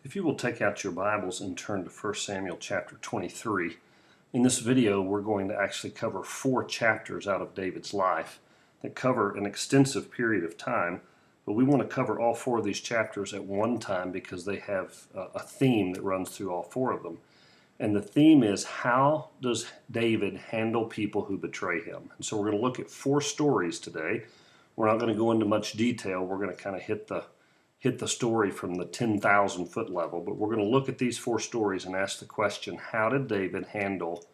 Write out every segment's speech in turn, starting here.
If you will take out your Bibles and turn to 1 Samuel chapter 23, in this video we're going to actually cover 4 chapters out of David's life that cover an extensive period of time, but we want to cover all 4 of these chapters at one time because they have a theme that runs through all 4 of them. And the theme is, how does David handle people who betray him? And so we're going to look at 4 stories today. We're not going to go into much detail. We're going to kind of hit the story from the 10,000 foot level, but we're going to look at these 4 stories and ask the question, how did David handle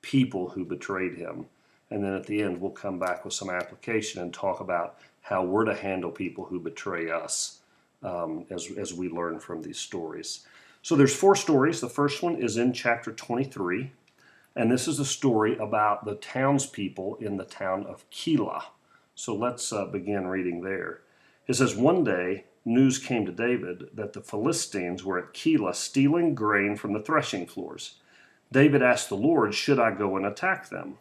people who betrayed him? And then at the end we'll come back with some application and talk about how we're to handle people who betray us as we learn from these stories. So there's 4 stories. The first one is in chapter 23, and this is a story about the townspeople in the town of Keilah. So let's begin reading there. It says, one day news came to David that the Philistines were at Keilah stealing grain from the threshing floors. David asked the Lord, should I go and attack them?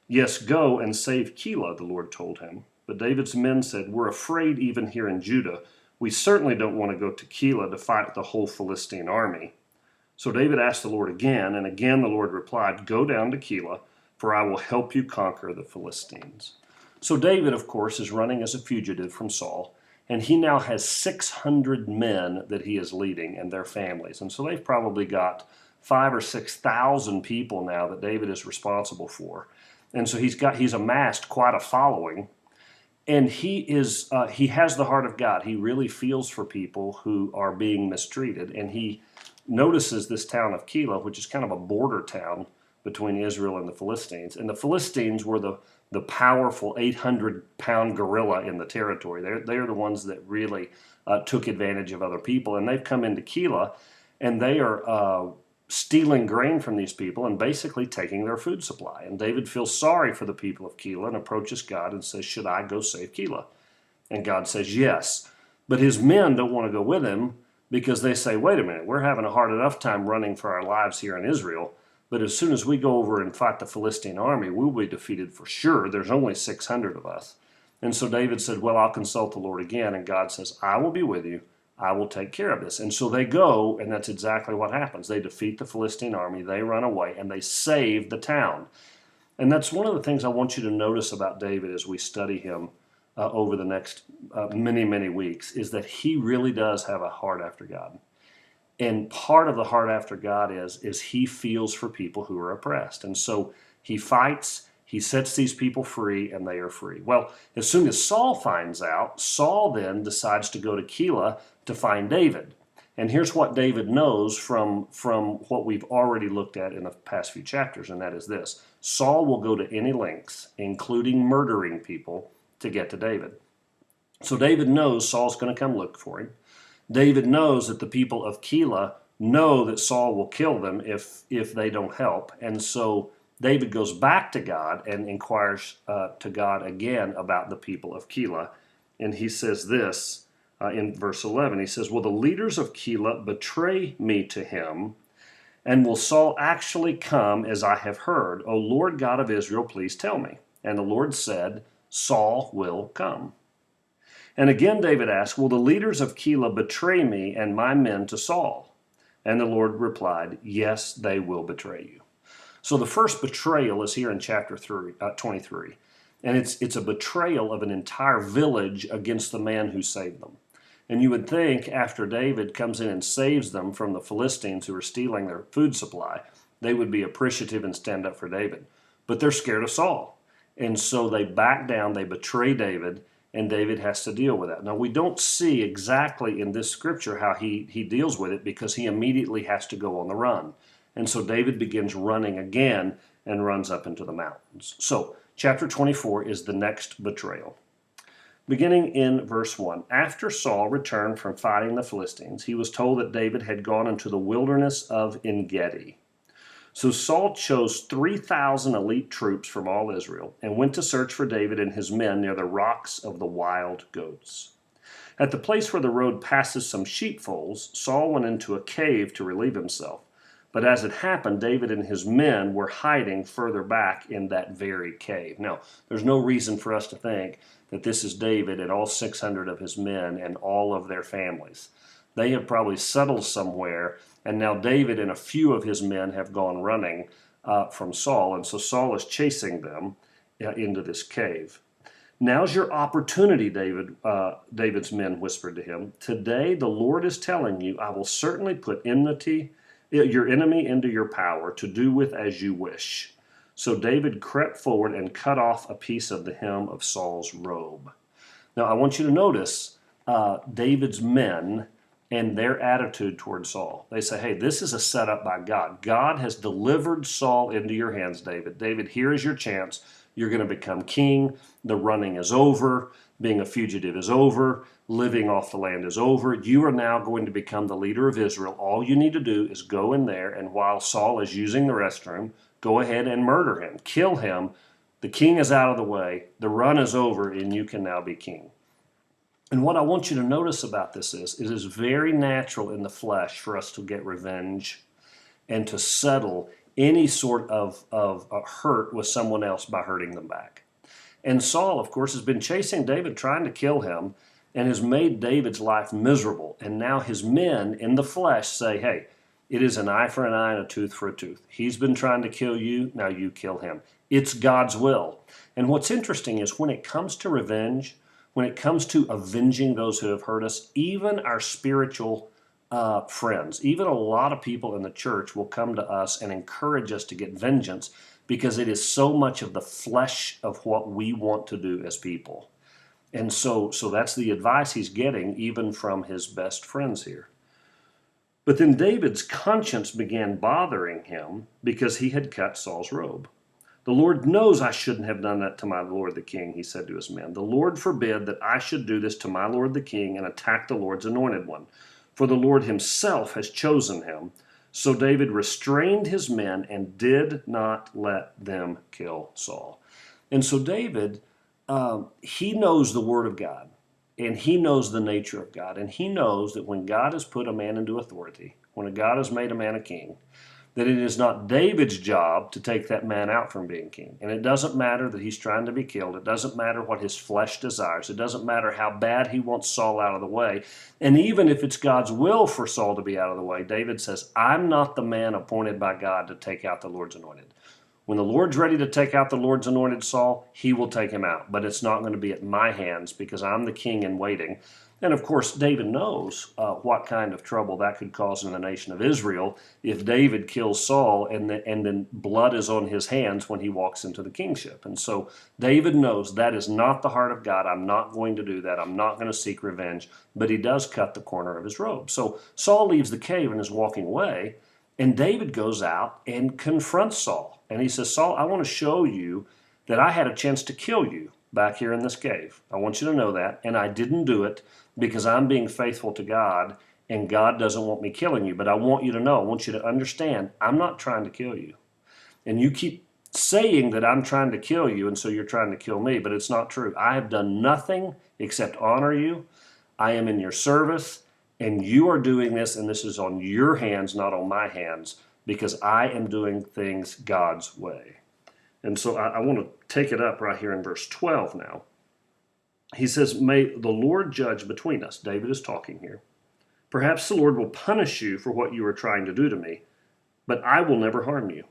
Yes, go and save Keilah, the Lord told him. But David's men said, we're afraid even here in Judah. We certainly don't want to go to Keilah to fight the whole Philistine army. So David asked the Lord again, and again the Lord replied, go down to Keilah, for I will help you conquer the Philistines. So David, of course, is running as a fugitive from Saul, and he now has 600 men that he is leading and their families. And so they've probably got 5,000 or 6,000 people now that David is responsible for. And so he's amassed quite a following. And he has the heart of God. He really feels for people who are being mistreated. And he notices this town of Keilah, which is kind of a border town between Israel and the Philistines. And the Philistines were the powerful 800-pound gorilla in the territory. They're the ones that really took advantage of other people. And they've come into Keilah, and they are stealing grain from these people and basically taking their food supply. And David feels sorry for the people of Keilah and approaches God and says, should I go save Keilah? And God says, yes. But his men don't want to go with him because they say, wait a minute, we're having a hard enough time running for our lives here in Israel. But as soon as we go over and fight the Philistine army, we'll be defeated for sure. There's only 600 of us. And so David said, well, I'll consult the Lord again. And God says, I will be with you. I will take care of this. And so they go, and that's exactly what happens. They defeat the Philistine army, they run away, and they save the town. And that's one of the things I want you to notice about David as we study him over the next many, many weeks, is that he really does have a heart after God. And part of the heart after God is he feels for people who are oppressed. And so he fights, he sets these people free, and they are free. Well, as soon as Saul finds out, Saul then decides to go to Keilah to find David. And here's what David knows from what we've already looked at in the past few chapters, and that is this. Saul will go to any lengths, including murdering people, to get to David. So David knows Saul's going to come look for him. David knows that the people of Keilah know that Saul will kill them if they don't help. And so David goes back to God and inquires to God again about the people of Keilah. And he says this in verse 11. He says, will the leaders of Keilah betray me to him? And will Saul actually come as I have heard? O Lord God of Israel, please tell me. And the Lord said, Saul will come. And again David asked, will the leaders of Keilah betray me and my men to Saul? And the Lord replied, yes, they will betray you. So the first betrayal is here in chapter 23. And it's a betrayal of an entire village against the man who saved them. And you would think after David comes in and saves them from the Philistines who are stealing their food supply, they would be appreciative and stand up for David. But they're scared of Saul. And so they back down, they betray David, and David has to deal with that. Now, we don't see exactly in this scripture how he deals with it because he immediately has to go on the run. And so David begins running again and runs up into the mountains. So chapter 24 is the next betrayal. Beginning in verse 1, after Saul returned from fighting the Philistines, he was told that David had gone into the wilderness of En-Gedi. So Saul chose 3,000 elite troops from all Israel and went to search for David and his men near the rocks of the wild goats. At the place where the road passes some sheepfolds, Saul went into a cave to relieve himself. But as it happened, David and his men were hiding further back in that very cave. Now, there's no reason for us to think that this is David and all 600 of his men and all of their families. They have probably settled somewhere, and now David and a few of his men have gone running from Saul, and so Saul is chasing them into this cave. Now's your opportunity, David's men whispered to him. Today the Lord is telling you, I will certainly put your enemy into your power to do with as you wish. So David crept forward and cut off a piece of the hem of Saul's robe. Now I want you to notice David's men and their attitude toward Saul. They say, hey, this is a setup by God. God has delivered Saul into your hands, David. David, here is your chance. You're going to become king. The running is over. Being a fugitive is over. Living off the land is over. You are now going to become the leader of Israel. All you need to do is go in there, and while Saul is using the restroom, go ahead and murder him. Kill him. The king is out of the way. The run is over, and you can now be king. And what I want you to notice about this is, it is very natural in the flesh for us to get revenge and to settle any sort of hurt with someone else by hurting them back. And Saul, of course, has been chasing David, trying to kill him, and has made David's life miserable. And now his men in the flesh say, hey, it is an eye for an eye and a tooth for a tooth. He's been trying to kill you, now you kill him. It's God's will. And what's interesting is when it comes to revenge, when it comes to avenging those who have hurt us, even our spiritual friends, even a lot of people in the church will come to us and encourage us to get vengeance because it is so much of the flesh of what we want to do as people. And so that's the advice he's getting even from his best friends here. But then David's conscience began bothering him because he had cut Saul's robe. The Lord knows I shouldn't have done that to my lord the king, he said to his men. The Lord forbid that I should do this to my lord the king and attack the Lord's anointed one. For the Lord himself has chosen him. So David restrained his men and did not let them kill Saul. And so David, he knows the word of God, and he knows the nature of God, and he knows that when God has put a man into authority, when God has made a man a king, that it is not David's job to take that man out from being king. And it doesn't matter that he's trying to be killed. It doesn't matter what his flesh desires. It doesn't matter how bad he wants Saul out of the way. And even if it's God's will for Saul to be out of the way, David says, I'm not the man appointed by God to take out the Lord's anointed. When the Lord's ready to take out the Lord's anointed Saul, he will take him out. But it's not going to be at my hands because I'm the king in waiting. And of course, David knows what kind of trouble that could cause in the nation of Israel if David kills Saul and then blood is on his hands when he walks into the kingship. And so David knows that is not the heart of God. I'm not going to do that. I'm not going to seek revenge. But he does cut the corner of his robe. So Saul leaves the cave and is walking away. And David goes out and confronts Saul. And he says, Saul, I want to show you that I had a chance to kill you back here in this cave. I want you to know that. And I didn't do it because I'm being faithful to God, and God doesn't want me killing you. But I want you to know, I want you to understand, I'm not trying to kill you. And you keep saying that I'm trying to kill you, and so you're trying to kill me, but it's not true. I have done nothing except honor you. I am in your service, and you are doing this, and this is on your hands, not on my hands, because I am doing things God's way. And so I want to take it up right here in verse 12 now. He says, may the Lord judge between us. David is talking here. Perhaps the Lord will punish you for what you are trying to do to me, but I will never harm you.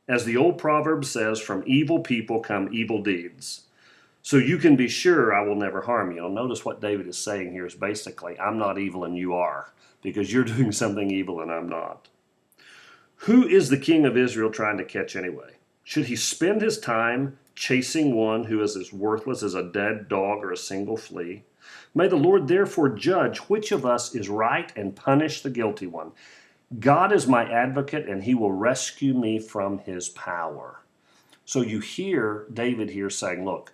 As the old proverb says, from evil people come evil deeds. So you can be sure I will never harm you. Now notice what David is saying here is basically, I'm not evil and you are, because you're doing something evil and I'm not. Who is the king of Israel trying to catch anyway? Should he spend his time chasing one who is as worthless as a dead dog or a single flea? May the Lord therefore judge which of us is right and punish the guilty one. God is my advocate, and he will rescue me from his power. So you hear David here saying, look,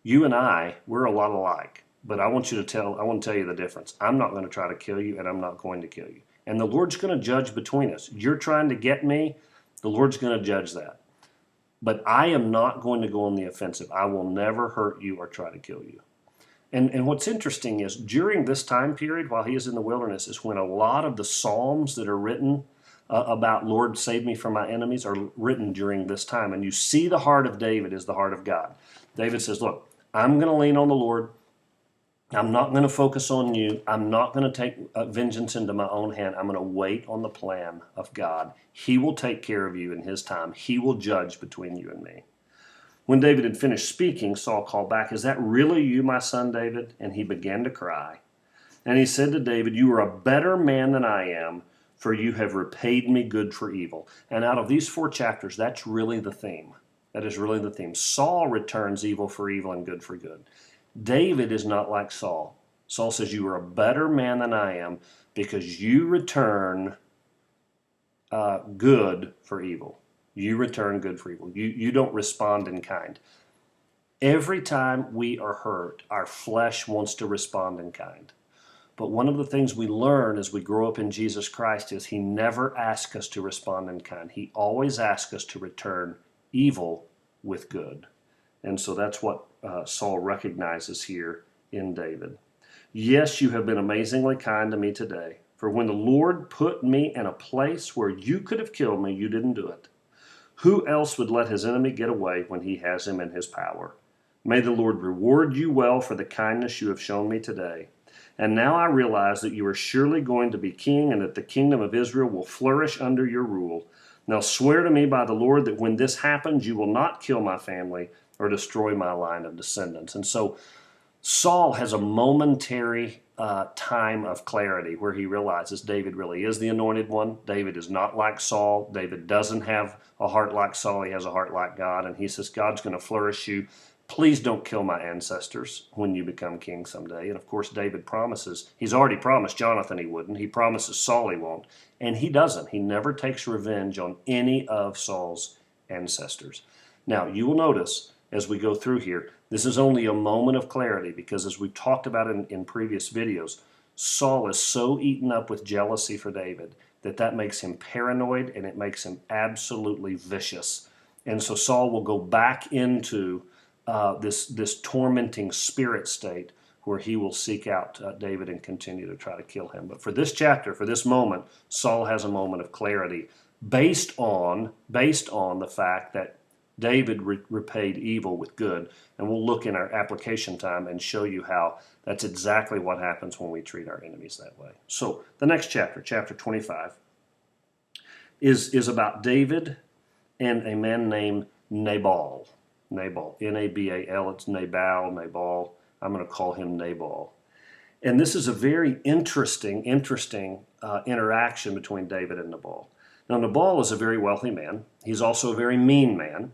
you and I, we're a lot alike, but I want to tell you the difference. I'm not going to try to kill you, and I'm not going to kill you. And the Lord's going to judge between us. You're trying to get me, the Lord's going to judge that. But I am not going to go on the offensive. I will never hurt you or try to kill you. And what's interesting is during this time period, while he is in the wilderness, is when a lot of the Psalms that are written about Lord, save me from my enemies are written during this time. And you see the heart of David is the heart of God. David says, look, I'm going to lean on the Lord. I'm not going to focus on you. I'm not going to take vengeance into my own hand. I'm going to wait on the plan of God. He will take care of you in his time. He will judge between you and me. When David had finished speaking, Saul called back, "Is that really you, my son David?" And he began to cry. And he said to David, "You are a better man than I am, for you have repaid me good for evil." And out of these 4 chapters, that's really the theme. That is really the theme. Saul returns evil for evil and good for good. David is not like Saul. Saul says, "You are a better man than I am because you return good for evil." You return good for evil. You don't respond in kind. Every time we are hurt, our flesh wants to respond in kind. But one of the things we learn as we grow up in Jesus Christ is he never asks us to respond in kind. He always asks us to return evil with good. And so that's what Saul recognizes here in David. "Yes, you have been amazingly kind to me today. For when the Lord put me in a place where you could have killed me, you didn't do it. Who else would let his enemy get away when he has him in his power? May the Lord reward you well for the kindness you have shown me today. And now I realize that you are surely going to be king and that the kingdom of Israel will flourish under your rule. Now swear to me by the Lord that when this happens, you will not kill my family or destroy my line of descendants." And so Saul has a momentary time of clarity where he realizes David really is the anointed one. David is not like Saul. David doesn't have a heart like Saul. He has a heart like God. And he says, "God's going to flourish you. Please don't kill my ancestors when you become king someday." And of course, David promises, he's already promised Jonathan he wouldn't. He promises Saul he won't. And he doesn't. He never takes revenge on any of Saul's ancestors. Now, you will notice as we go through here, this is only a moment of clarity because as we've talked about in previous videos, Saul is so eaten up with jealousy for David that makes him paranoid and it makes him absolutely vicious. And so Saul will go back into this tormenting spirit state where he will seek out David and continue to try to kill him. But for this chapter, for this moment, Saul has a moment of clarity based on the fact that David repaid evil with good. And we'll look in our application time and show you how that's exactly what happens when we treat our enemies that way. So the next chapter, chapter 25, is about David and a man named Nabal. Nabal, N-A-B-A-L, it's Nabal. I'm going to call him Nabal. And this is a very interesting interaction between David and Nabal. Now, Nabal is a very wealthy man. He's also a very mean man.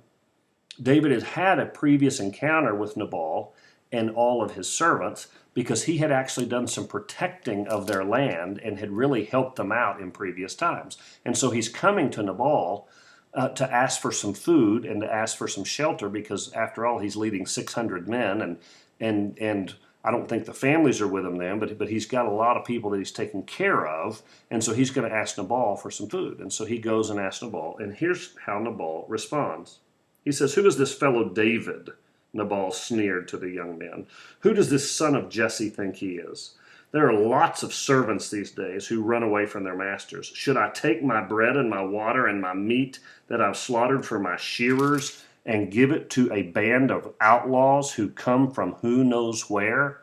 David had had a previous encounter with Nabal and all of his servants because he had actually done some protecting of their land and had really helped them out in previous times. And so he's coming to Nabal to ask for some food and to ask for some shelter because, after all, he's leading 600 men, and I don't think the families are with him then, but he's got a lot of people that he's taking care of, and so he's going to ask Nabal for some food. And so he goes and asks Nabal, and here's how Nabal responds. He says, "Who is this fellow David?" Nabal sneered to the young man. "Who does this son of Jesse think he is? There are lots of servants these days who run away from their masters. Should I take my bread and my water and my meat that I've slaughtered for my shearers and give it to a band of outlaws who come from who knows where?"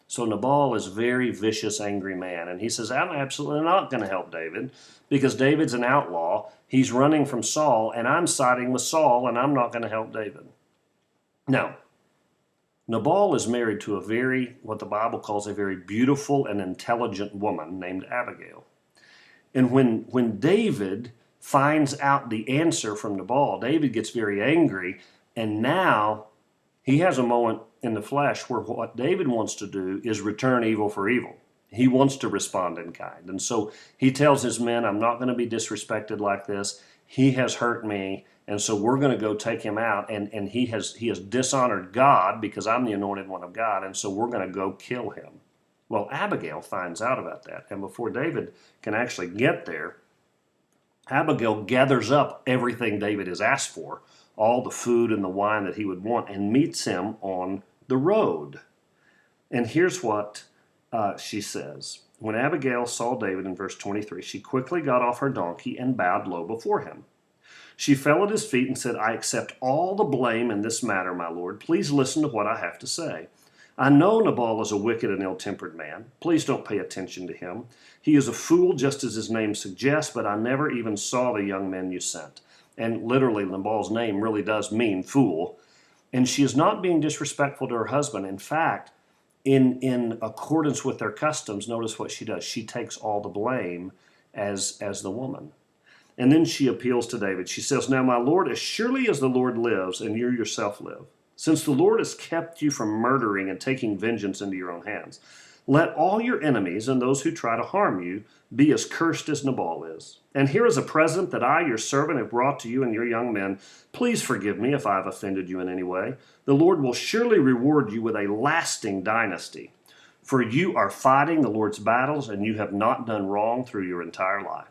So Nabal is a very vicious, angry man. And he says, "I'm absolutely not going to help David because David's an outlaw. He's running from Saul, and I'm siding with Saul, and I'm not going to help David." Now, Nabal is married to what the Bible calls a very beautiful and intelligent woman named Abigail. And when David finds out the answer from Nabal, David gets very angry, and now he has a moment in the flesh where what David wants to do is return evil for evil. He wants to respond in kind. And so he tells his men, "I'm not going to be disrespected like this. He has hurt me, and so we're going to go take him out, and he has dishonored God because I'm the anointed one of God, and so we're going to go kill him." Well, Abigail finds out about that, and before David can actually get there, Abigail gathers up everything David has asked for, all the food and the wine that he would want, and meets him on the road. And here's what she says. When Abigail saw David in verse 23, she quickly got off her donkey and bowed low before him. She fell at his feet and said, "I accept all the blame in this matter, my lord. Please listen to what I have to say. I know Nabal is a wicked and ill-tempered man. Please don't pay attention to him. He is a fool, just as his name suggests, but I never even saw the young men you sent." And literally, Nabal's name really does mean fool. And she is not being disrespectful to her husband. In fact, in accordance with their customs, notice what she does. She takes all the blame as the woman. And then she appeals to David. She says, "Now, my Lord, as surely as the Lord lives and you yourself live, since the Lord has kept you from murdering and taking vengeance into your own hands, let all your enemies and those who try to harm you be as cursed as Nabal is. And here is a present that I, your servant, have brought to you and your young men. Please forgive me if I have offended you in any way. The Lord will surely reward you with a lasting dynasty. For you are fighting the Lord's battles, and you have not done wrong through your entire life.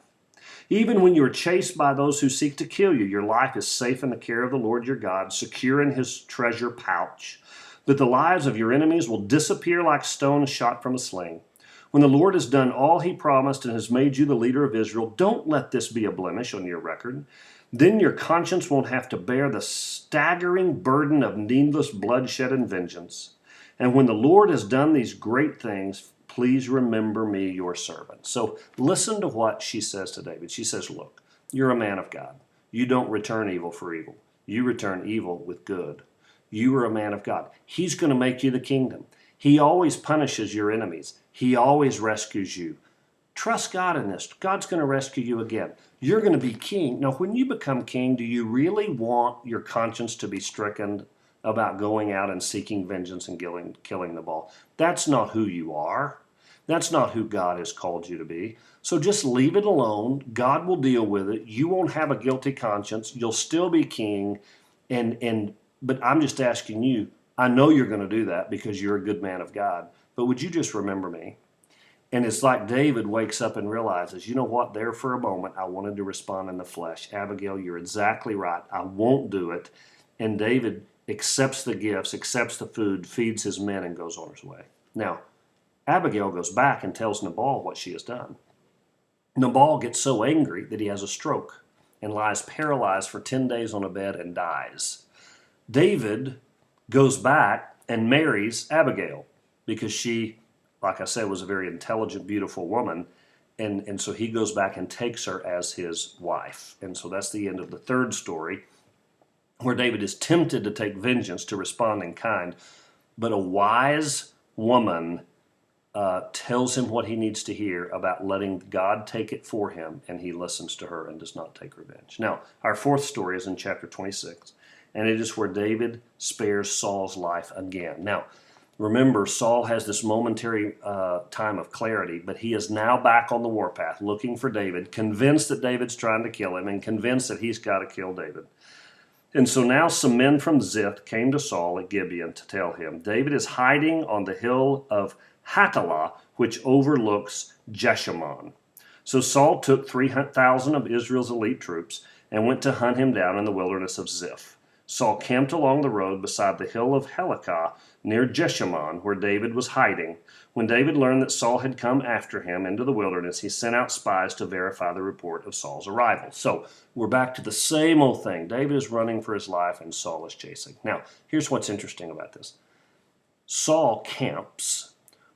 Even when you are chased by those who seek to kill you, your life is safe in the care of the Lord your God, secure in his treasure pouch. But the lives of your enemies will disappear like stones shot from a sling. When the Lord has done all he promised and has made you the leader of Israel, don't let this be a blemish on your record. Then your conscience won't have to bear the staggering burden of needless bloodshed and vengeance. And when the Lord has done these great things, please remember me, your servant." So listen to what she says to David. She says, "Look, you're a man of God. You don't return evil for evil. You return evil with good. You are a man of God. He's going to make you the kingdom. He always punishes your enemies. He always rescues you. Trust God in this. God's going to rescue you again. You're going to be king." Now, when you become king, do you really want your conscience to be stricken about going out and seeking vengeance and killing Nabal? That's not who you are. That's not who God has called you to be. So just leave it alone. God will deal with it. You won't have a guilty conscience. You'll still be king. But I'm just asking you, I know you're going to do that because you're a good man of God. But would you just remember me? And it's like David wakes up and realizes, you know what, there for a moment, I wanted to respond in the flesh. Abigail, you're exactly right. I won't do it. And David accepts the gifts, accepts the food, feeds his men, and goes on his way. Now, Abigail goes back and tells Nabal what she has done. Nabal gets so angry that he has a stroke and lies paralyzed for 10 days on a bed and dies. David goes back and marries Abigail because she, like I said, was a very intelligent, beautiful woman. And so he goes back and takes her as his wife. And so that's the end of the third story, where David is tempted to take vengeance, to respond in kind. But a wise woman tells him what he needs to hear about letting God take it for him, and he listens to her and does not take revenge. Now, our fourth story is in chapter 26, and it is where David spares Saul's life again. Now, remember, Saul has this momentary time of clarity, but he is now back on the warpath, looking for David, convinced that David's trying to kill him, and convinced that he's got to kill David. And so now some men from Ziph came to Saul at Gibeon to tell him, "David is hiding on the hill of Hakilah, which overlooks Jeshimon." So Saul took 3,000 of Israel's elite troops and went to hunt him down in the wilderness of Ziph. Saul camped along the road beside the hill of Helikah near Jeshimon, where David was hiding. When David learned that Saul had come after him into the wilderness, he sent out spies to verify the report of Saul's arrival. So we're back to the same old thing. David is running for his life and Saul is chasing. Now, here's what's interesting about this. Saul camps,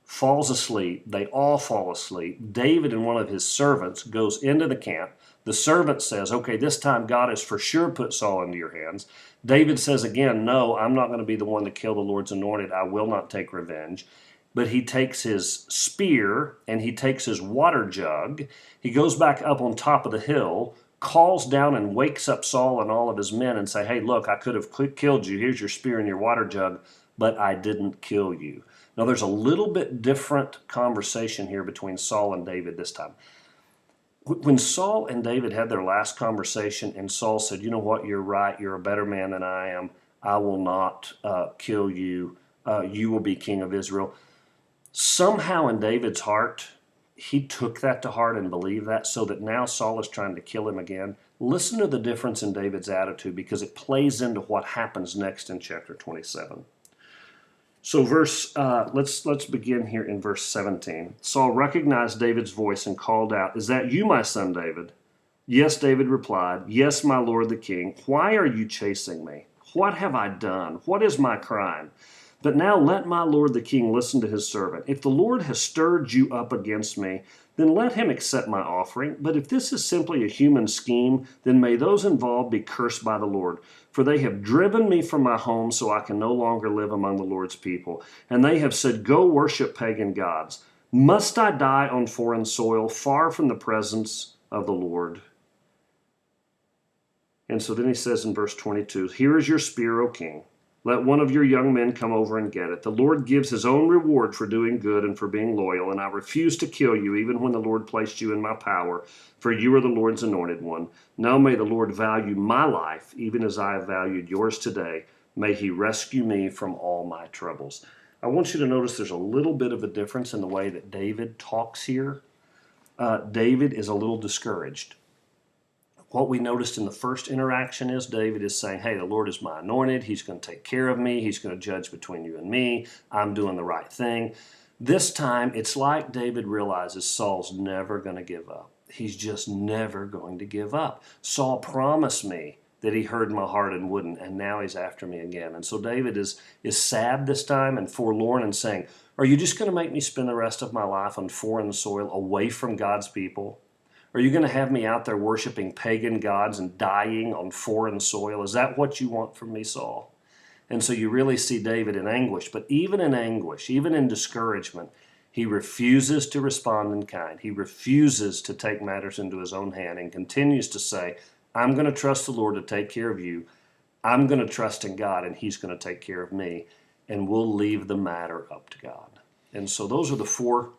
falls asleep. They all fall asleep. David and one of his servants goes into the camp. The servant says, "Okay, this time God has for sure put Saul into your hands." David says again, "No, I'm not going to be the one to kill the Lord's anointed. I will not take revenge." But he takes his spear and he takes his water jug. He goes back up on top of the hill, calls down and wakes up Saul and all of his men and say, "Hey, look, I could have killed you. Here's your spear and your water jug, but I didn't kill you." Now, there's a little bit different conversation here between Saul and David this time. When Saul and David had their last conversation and Saul said, "You know what, you're right, you're a better man than I am. I will not kill you. You will be king of Israel." Somehow in David's heart, he took that to heart and believed that, so that now Saul is trying to kill him again. Listen to the difference in David's attitude, because it plays into what happens next in chapter 27. So let's begin here in verse 17. Saul recognized David's voice and called out, "Is that you, my son David?" "Yes," David replied. "Yes, my lord the king. Why are you chasing me? What have I done? What is my crime?" But now let my lord the king listen to his servant. If the Lord has stirred you up against me, then let him accept my offering. But if this is simply a human scheme, then may those involved be cursed by the Lord. For they have driven me from my home so I can no longer live among the Lord's people. And they have said, go worship pagan gods. Must I die on foreign soil, far from the presence of the Lord? And so then he says in verse 22, here is your spear, O king. Let one of your young men come over and get it. The Lord gives his own reward for doing good and for being loyal, and I refuse to kill you even when the Lord placed you in my power, for you are the Lord's anointed one. Now may the Lord value my life, even as I have valued yours today. May he rescue me from all my troubles. I want you to notice there's a little bit of a difference in the way that David talks here. David is a little discouraged. What we noticed in the first interaction is David is saying, hey, the Lord is my anointed. He's going to take care of me. He's going to judge between you and me. I'm doing the right thing. This time, it's like David realizes Saul's never going to give up. He's just never going to give up. Saul promised me that he heard my heart and wouldn't, and now he's after me again. And so David is sad this time and forlorn and saying, are you just going to make me spend the rest of my life on foreign soil away from God's people? Are you going to have me out there worshiping pagan gods and dying on foreign soil? Is that what you want from me, Saul? And so you really see David in anguish. But even in anguish, even in discouragement, he refuses to respond in kind. He refuses to take matters into his own hand and continues to say, I'm going to trust the Lord to take care of you. I'm going to trust in God, and he's going to take care of me. And we'll leave the matter up to God. And so those are the four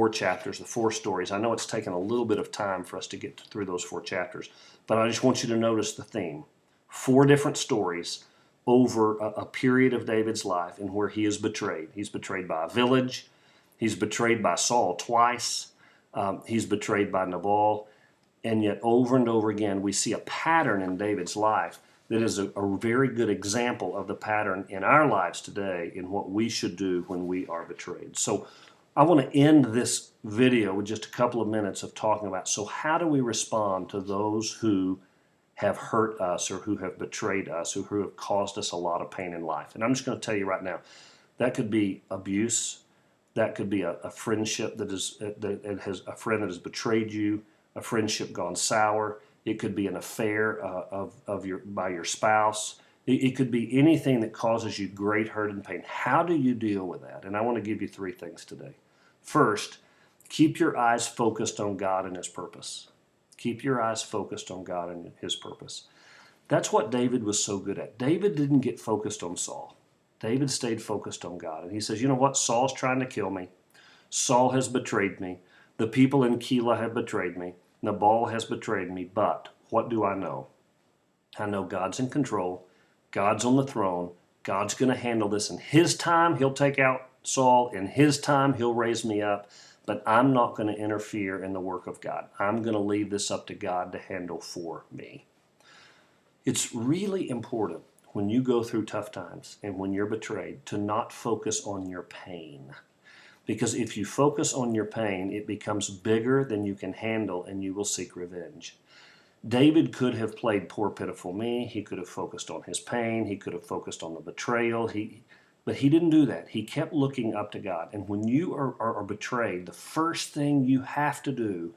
chapters, the four stories. I know it's taken a little bit of time for us to get through those 4 chapters, but I just want you to notice the theme. 4 different stories over a period of David's life in where he is betrayed. He's betrayed by a village. He's betrayed by Saul twice. He's betrayed by Nabal. And yet over and over again, we see a pattern in David's life that is a very good example of the pattern in our lives today in what we should do when we are betrayed. So I want to end this video with just a couple of minutes of talking about, so how do we respond to those who have hurt us or who have betrayed us or who have caused us a lot of pain in life? And I'm just going to tell you right now, that could be abuse. That could be a friendship that has a friend that has betrayed you, a friendship gone sour. It could be an affair by your spouse. It could be anything that causes you great hurt and pain. How do you deal with that? And I want to give you 3 things today. First, keep your eyes focused on God and his purpose. Keep your eyes focused on God and his purpose. That's what David was so good at. David didn't get focused on Saul. David stayed focused on God. And he says, you know what? Saul's trying to kill me. Saul has betrayed me. The people in Keilah have betrayed me. Nabal has betrayed me. But what do I know? I know God's in control. God's on the throne. God's going to handle this. In his time, he'll take out Saul. In his time, he'll raise me up. But I'm not going to interfere in the work of God. I'm going to leave this up to God to handle for me. It's really important when you go through tough times and when you're betrayed to not focus on your pain. Because if you focus on your pain, it becomes bigger than you can handle and you will seek revenge. David could have played poor, pitiful me. He could have focused on his pain. He could have focused on the betrayal. But he didn't do that. He kept looking up to God. And when you are betrayed, the first thing you have to do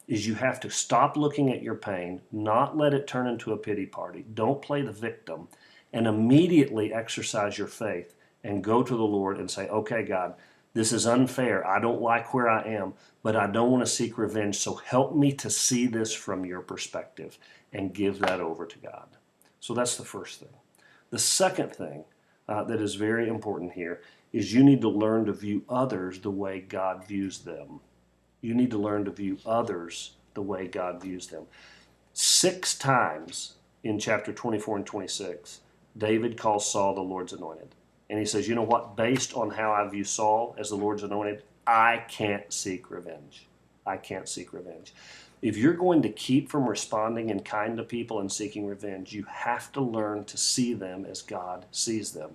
is you have to stop looking at your pain, not let it turn into a pity party. Don't play the victim, and immediately exercise your faith and go to the Lord and say, okay, God, this is unfair. I don't like where I am, but I don't want to seek revenge. So help me to see this from your perspective and give that over to God. So that's the first thing. The second thing that is very important here is you need to learn to view others the way God views them. You need to learn to view others the way God views them. 6 times in chapter 24 and 26, David calls Saul the Lord's anointed. And he says, you know what? Based on how I view Saul as the Lord's anointed, I can't seek revenge. I can't seek revenge. If you're going to keep from responding in kind to people and seeking revenge, you have to learn to see them as God sees them.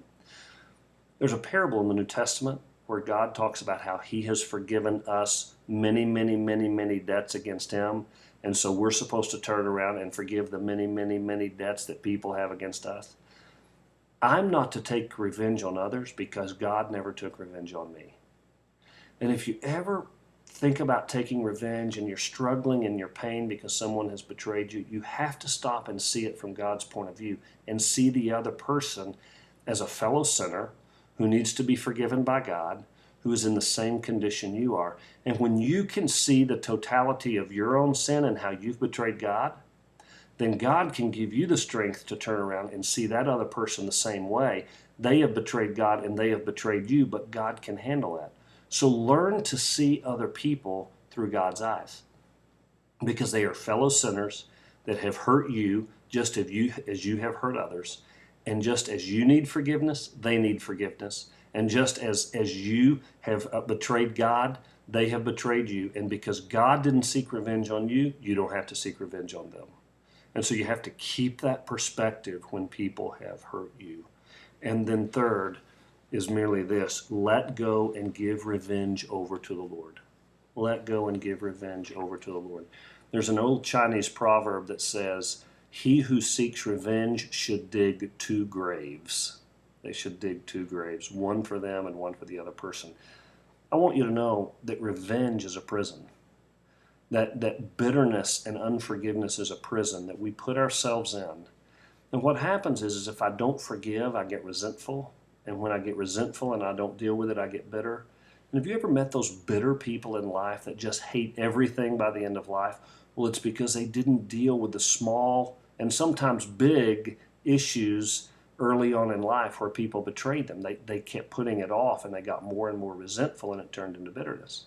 There's a parable in the New Testament where God talks about how he has forgiven us many, many, many, many debts against him. And so we're supposed to turn around and forgive the many, many, many debts that people have against us. I'm not to take revenge on others because God never took revenge on me. And if you ever think about taking revenge and you're struggling in your pain because someone has betrayed you, you have to stop and see it from God's point of view and see the other person as a fellow sinner who needs to be forgiven by God, who is in the same condition you are. And when you can see the totality of your own sin and how you've betrayed God, then God can give you the strength to turn around and see that other person the same way. They have betrayed God and they have betrayed you, but God can handle that. So learn to see other people through God's eyes, because they are fellow sinners that have hurt you just as you have hurt others. And just as you need forgiveness, they need forgiveness. And just as you have betrayed God, they have betrayed you. And because God didn't seek revenge on you, you don't have to seek revenge on them. And so you have to keep that perspective when people have hurt you. And then third is merely this: let go and give revenge over to the Lord. Let go and give revenge over to the Lord. There's an old Chinese proverb that says, he who seeks revenge should dig 2 graves. They should dig 2 graves, one for them and one for the other person. I want you to know that revenge is a prison. That bitterness and unforgiveness is a prison that we put ourselves in. And what happens is if I don't forgive, I get resentful. And when I get resentful and I don't deal with it, I get bitter. And have you ever met those bitter people in life that just hate everything by the end of life? Well, it's because they didn't deal with the small and sometimes big issues early on in life where people betrayed them. They kept putting it off and they got more and more resentful, and it turned into bitterness.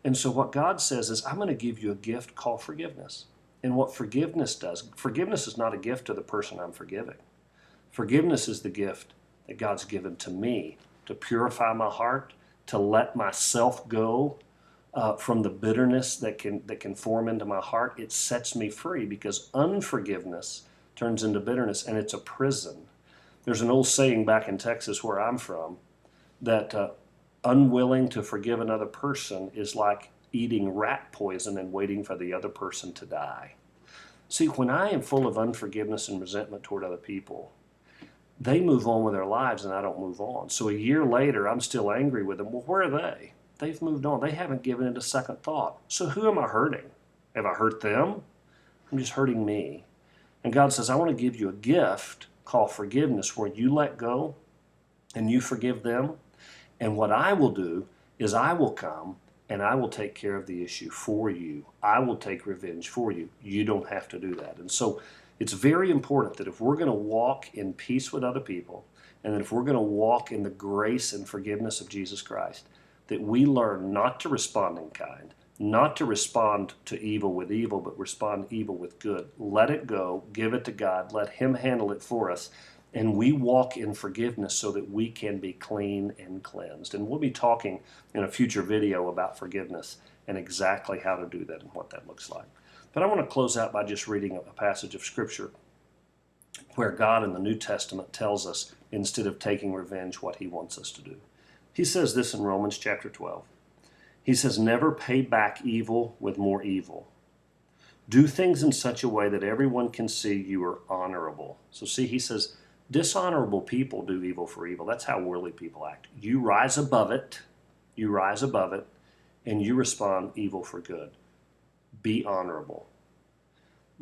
And so what God says is, I'm going to give you a gift called forgiveness. And what forgiveness does, forgiveness is not a gift to the person I'm forgiving. Forgiveness is the gift that God's given to me to purify my heart, to let myself go from the bitterness that can form into my heart. It sets me free, because unforgiveness turns into bitterness, and it's a prison. There's an old saying back in Texas where I'm from that unwilling to forgive another person is like eating rat poison and waiting for the other person to die. See, when I am full of unforgiveness and resentment toward other people, they move on with their lives and I don't move on. So a year later, I'm still angry with them. Well, where are they? They've moved on. They haven't given it a second thought. So who am I hurting? Have I hurt them? I'm just hurting me. And God says, I want to give you a gift called forgiveness, where you let go and you forgive them. And what I will do is I will come and I will take care of the issue for you. I will take revenge for you. You don't have to do that. And so it's very important that if we're going to walk in peace with other people, and that if we're going to walk in the grace and forgiveness of Jesus Christ, that we learn not to respond in kind, not to respond to evil with evil, but respond evil with good. Let it go, give it to God, let Him handle it for us, and we walk in forgiveness so that we can be clean and cleansed. And we'll be talking in a future video about forgiveness and exactly how to do that and what that looks like. But I want to close out by just reading a passage of Scripture where God in the New Testament tells us, instead of taking revenge, what He wants us to do. He says this in Romans chapter 12. He says, never pay back evil with more evil. Do things in such a way that everyone can see you are honorable. So see, he says, dishonorable people do evil for evil. That's how worldly people act. You rise above it, and you respond evil for good. Be honorable.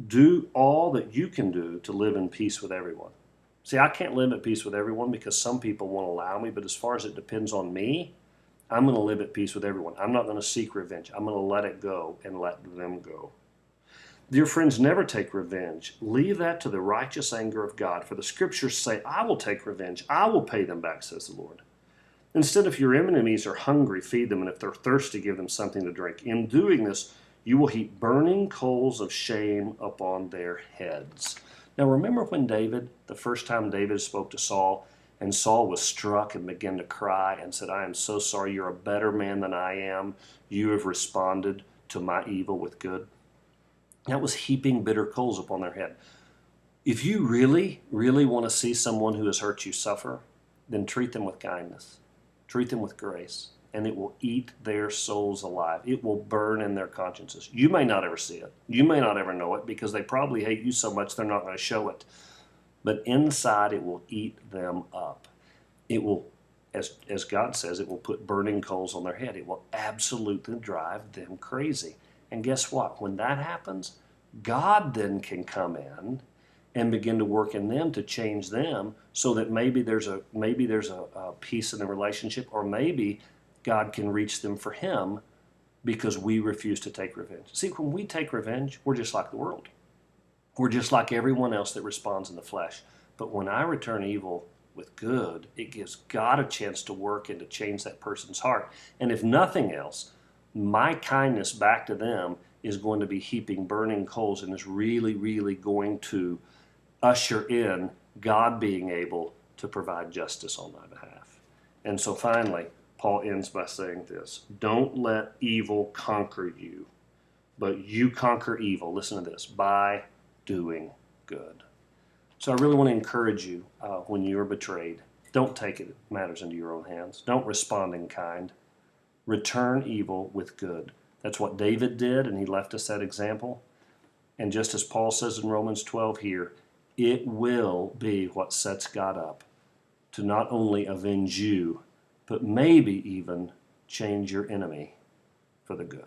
Do all that you can do to live in peace with everyone. See, I can't live at peace with everyone because some people won't allow me, but as far as it depends on me, I'm going to live at peace with everyone. I'm not going to seek revenge. I'm going to let it go and let them go. Dear friends, never take revenge. Leave that to the righteous anger of God, for the Scriptures say, I will take revenge. I will pay them back, says the Lord. Instead, if your enemies are hungry, feed them, and if they're thirsty, give them something to drink. In doing this, you will heap burning coals of shame upon their heads. Now remember when the first time David spoke to Saul, and Saul was struck and began to cry and said, I am so sorry, you're a better man than I am. You have responded to my evil with good. That was heaping bitter coals upon their head. If you really, really want to see someone who has hurt you suffer, then treat them with kindness. Treat them with grace, and it will eat their souls alive. It will burn in their consciences. You may not ever see it. You may not ever know it because they probably hate you so much they're not going to show it. but inside it will eat them up. It will, as God says, it will put burning coals on their head. It will absolutely drive them crazy. And guess what? When that happens, God then can come in and begin to work in them to change them, so that maybe there's a peace in the relationship, or maybe God can reach them for Him because we refuse to take revenge. See, when we take revenge, we're just like the world. We're just like everyone else that responds in the flesh. But when I return evil with good, it gives God a chance to work and to change that person's heart. And if nothing else, my kindness back to them is going to be heaping burning coals, and is really, really going to usher in God being able to provide justice on my behalf. And so finally, Paul ends by saying this: don't let evil conquer you, but you conquer evil, listen to this, by doing good. So I really want to encourage you when you're betrayed, don't take matters into your own hands. Don't respond in kind. Return evil with good. That's what David did, and he left us that example. And just as Paul says in Romans 12 here, it will be what sets God up to not only avenge you, but maybe even change your enemy for the good.